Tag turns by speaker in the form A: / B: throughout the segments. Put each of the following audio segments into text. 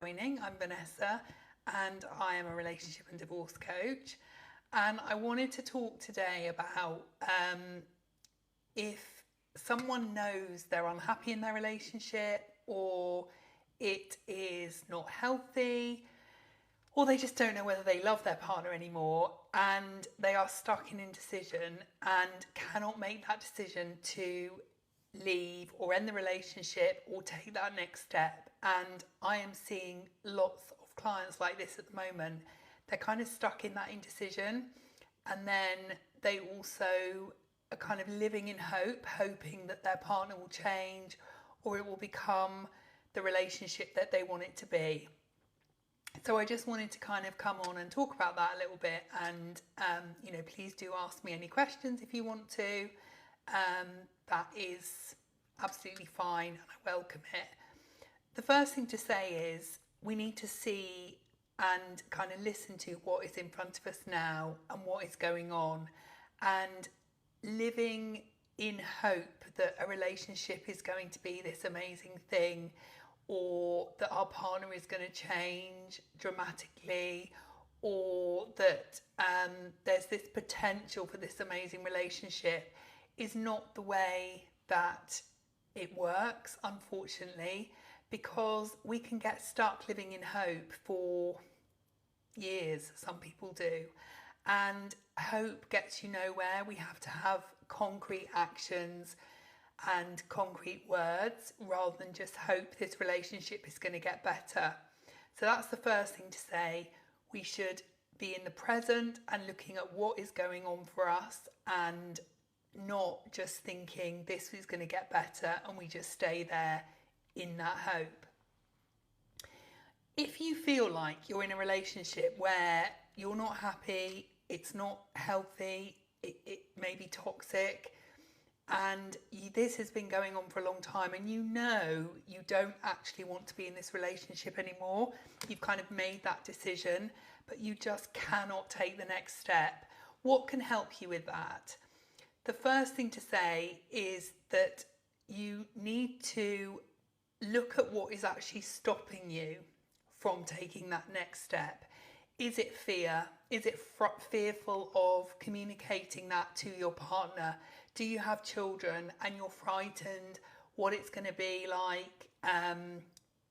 A: I'm Vanessa and I am a relationship and divorce coach. And I wanted to talk today about if someone knows they're unhappy in their relationship, or it is not healthy, or they just don't know whether they love their partner anymore, and they are stuck in indecision and cannot make that decision to leave or end the relationship or take that next step. And I am seeing lots of clients like this at the moment. They're kind of stuck in that indecision, and then they also are kind of living in hope, hoping that their partner will change or it will become the relationship that they want it to be. So I just wanted to kind of come on and talk about that a little bit, and please do ask me any questions if you want to. That is absolutely fine and I welcome it. The first thing to say is we need to see and kind of listen to what is in front of us now and what is going on, and living in hope that a relationship is going to be this amazing thing, or that our partner is going to change dramatically, or that there's this potential for this amazing relationship, is not the way that it works, unfortunately, because we can get stuck living in hope for years. Some people do. And hope gets you nowhere. We have to have concrete actions and concrete words rather than just hope this relationship is going to get better. So that's the first thing to say. We should be in the present and looking at what is going on for us, and not just thinking this is going to get better and we just stay there in that hope. If you feel like you're in a relationship where you're not happy, it's not healthy, it may be toxic, and this has been going on for a long time, and you know you don't actually want to be in this relationship anymore, you've kind of made that decision, but you just cannot take the next step, what can help you with that? The first thing to say is that you need to look at what is actually stopping you from taking that next step. Is it fear? Is it fearful of communicating that to your partner? Do you have children and you're frightened what it's going to be like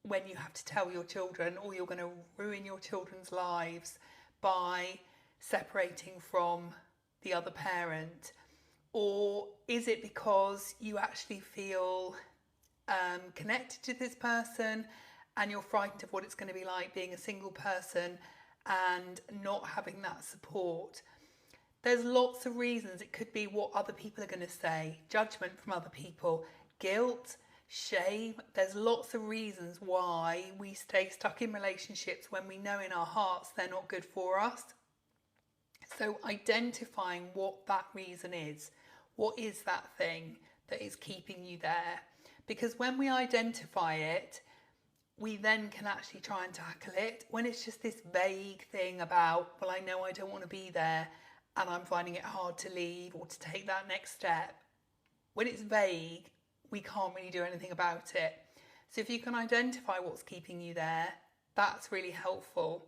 A: when you have to tell your children, or you're going to ruin your children's lives by separating from the other parent? Or is it because you actually feel connected to this person and you're frightened of what it's going to be like being a single person and not having that support? There's lots of reasons. It could be what other people are going to say, judgment from other people, guilt, shame. There's lots of reasons why we stay stuck in relationships when we know in our hearts they're not good for us. So identifying what that reason is. What is that thing that is keeping you there? Because when we identify it, we then can actually try and tackle it. When it's just this vague thing about, well, I know I don't want to be there and I'm finding it hard to leave or to take that next step. When it's vague, we can't really do anything about it. So if you can identify what's keeping you there, that's really helpful.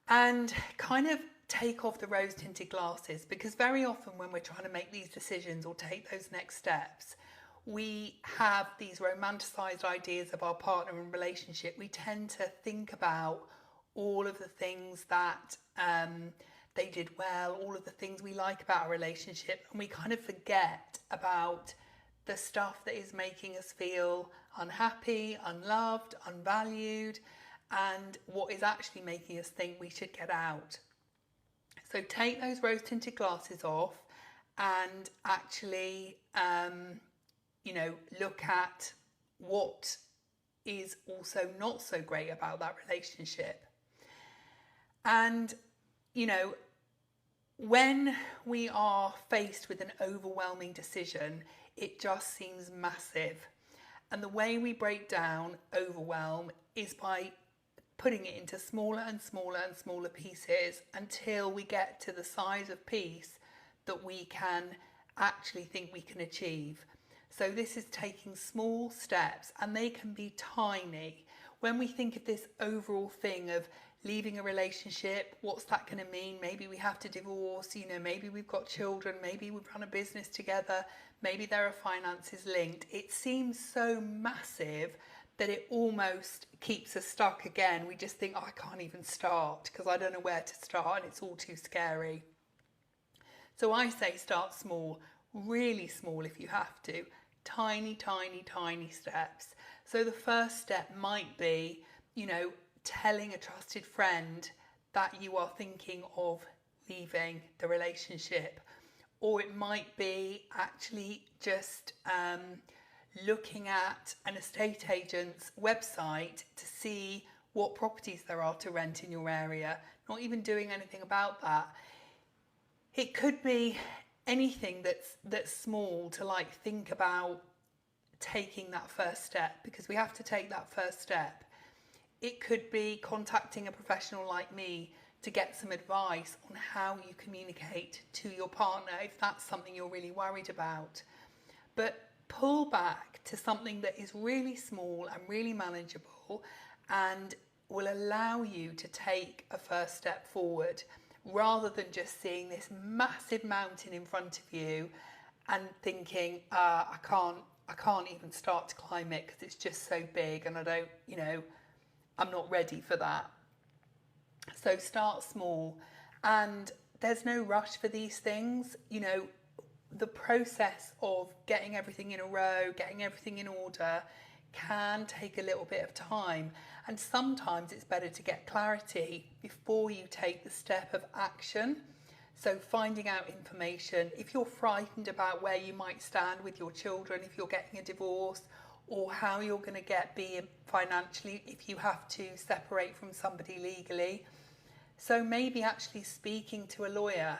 A: And kind of take off the rose-tinted glasses, because very often when we're trying to make these decisions or take those next steps, we have these romanticized ideas of our partner and relationship. We tend to think about all of the things that they did well, all of the things we like about a relationship, and we kind of forget about the stuff that is making us feel unhappy, unloved, unvalued, and what is actually making us think we should get out. So take those rose-tinted glasses off and actually, look at what is also not so great about that relationship. And, when we are faced with an overwhelming decision, it just seems massive. And the way we break down overwhelm is by putting it into smaller and smaller and smaller pieces until we get to the size of piece that we can actually think we can achieve. So this is taking small steps, and they can be tiny. when we think of this overall thing of leaving a relationship, what's that going to mean? Maybe we have to divorce, maybe we've got children, maybe we run a business together, maybe there are finances linked. It seems so massive that it almost keeps us stuck again. We just think, oh, I can't even start because I don't know where to start and it's all too scary. So I say start small, really small if you have to. Tiny, tiny, tiny steps. So the first step might be, telling a trusted friend that you are thinking of leaving the relationship. Or it might be actually just looking at an estate agent's website to see what properties there are to rent in your area, not even doing anything about that. It could be anything that's small to think about taking that first step, because we have to take that first step. It could be contacting a professional like me to get some advice on how you communicate to your partner if that's something you're really worried about. But pull back to something that is really small and really manageable and will allow you to take a first step forward, rather than just seeing this massive mountain in front of you and thinking, I can't even start to climb it because it's just so big and I don't, I'm not ready for that. So start small, and there's no rush for these things. The process of getting everything in a row, getting everything in order can take a little bit of time, and sometimes it's better to get clarity before you take the step of action. So finding out information, if you're frightened about where you might stand with your children, if you're getting a divorce, or how you're going to be financially if you have to separate from somebody legally. So maybe actually speaking to a lawyer,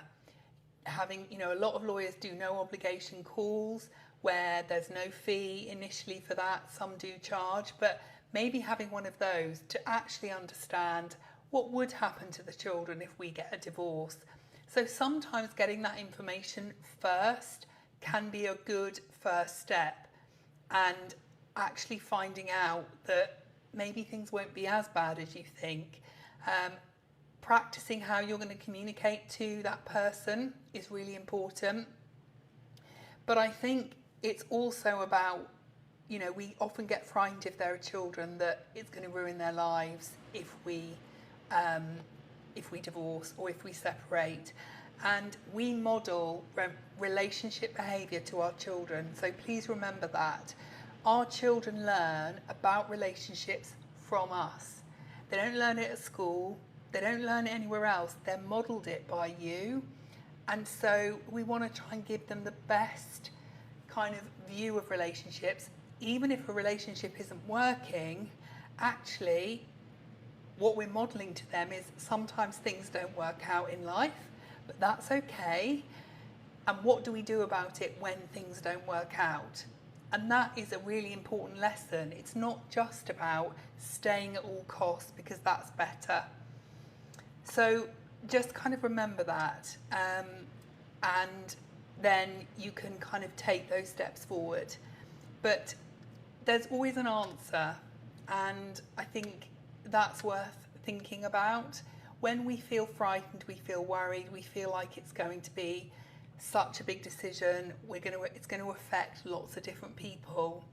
A: having, a lot of lawyers do no obligation calls where there's no fee initially for that. Some do charge, but maybe having one of those to actually understand what would happen to the children if we get a divorce. So sometimes getting that information first can be a good first step, and actually finding out that maybe things won't be as bad as you think. Practicing how you're going to communicate to that person is really important. But I think it's also about, we often get frightened if there are children that it's going to ruin their lives if we divorce or if we separate. And we model relationship behaviour to our children. So please remember that. Our children learn about relationships from us. They don't learn it at school. They don't learn it anywhere else. They're modelled it by you. And so we want to try and give them the best kind of view of relationships. Even if a relationship isn't working, actually, what we're modelling to them is sometimes things don't work out in life, but that's okay. And what do we do about it when things don't work out? And that is a really important lesson. It's not just about staying at all costs because that's better. So just kind of remember that, and then you can kind of take those steps forward. But there's always an answer, and I think that's worth thinking about. When we feel frightened, we feel worried, we feel like it's going to be such a big decision, it's going to affect lots of different people,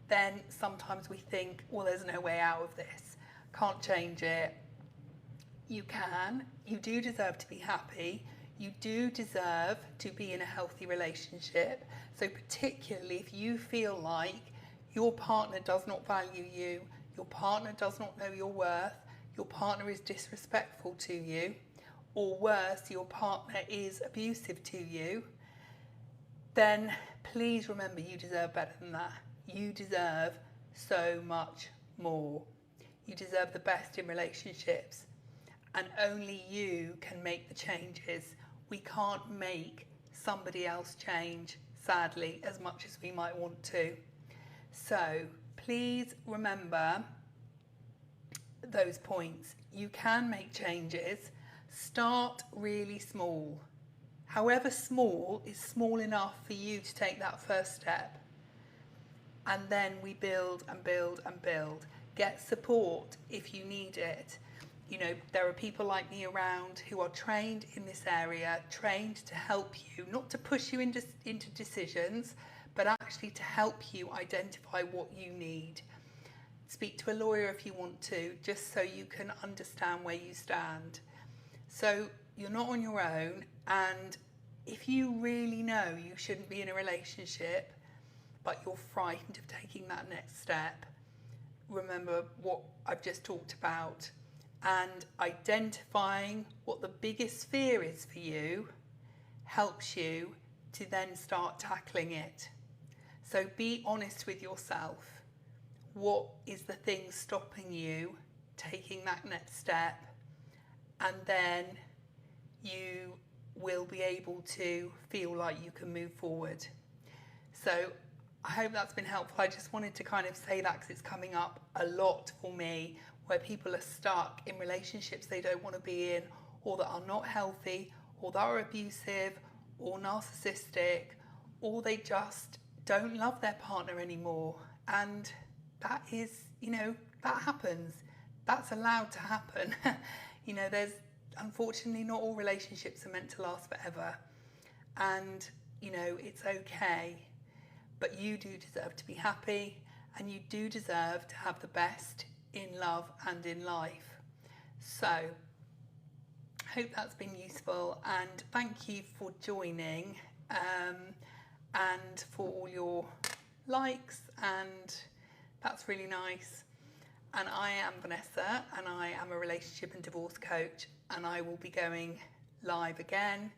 A: then sometimes we think, well, there's no way out of this, can't change it. You can. You do deserve to be happy. You do deserve to be in a healthy relationship. So particularly if you feel like your partner does not value you, your partner does not know your worth, your partner is disrespectful to you, or worse, your partner is abusive to you, then please remember you deserve better than that. You deserve so much more. You deserve the best in relationships. And only you can make the changes. We can't make somebody else change, sadly, as much as we might want to. So please remember those points. You can make changes. Start really small. However small is small enough for you to take that first step. And then we build and build and build. Get support if you need it. You know, there are people like me around who are trained in this area, trained to help you, not to push you into decisions, but actually to help you identify what you need. Speak to a lawyer if you want to, just so you can understand where you stand. So you're not on your own, and if you really know you shouldn't be in a relationship, but you're frightened of taking that next step, remember what I've just talked about, and identifying what the biggest fear is for you helps you to then start tackling it. So be honest with yourself. What is the thing stopping you taking that next step? And then you will be able to feel like you can move forward. So I hope that's been helpful. I just wanted to kind of say that because it's coming up a lot for me, where people are stuck in relationships they don't want to be in, or that are not healthy, or that are abusive, or narcissistic, or they just don't love their partner anymore. And that is, you know, that happens. That's allowed to happen. You know, there's, unfortunately, not all relationships are meant to last forever. And, you know, it's okay. But you do deserve to be happy, and you do deserve to have the best in love and in life. So, I hope that's been useful, and thank you for joining, and for all your likes, and that's really nice. And I am Vanessa, and I am a relationship and divorce coach, and I will be going live again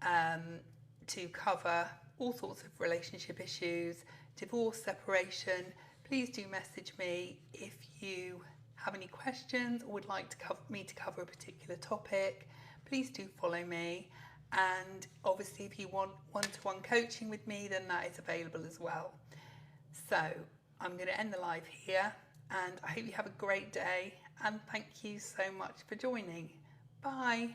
A: to cover all sorts of relationship issues, divorce, separation. Please do message me if you have any questions or would like to me to cover a particular topic. Please do follow me, and obviously if you want one-to-one coaching with me, then that is available as well. So I'm going to end the live here, and I hope you have a great day, and thank you so much for joining. Bye.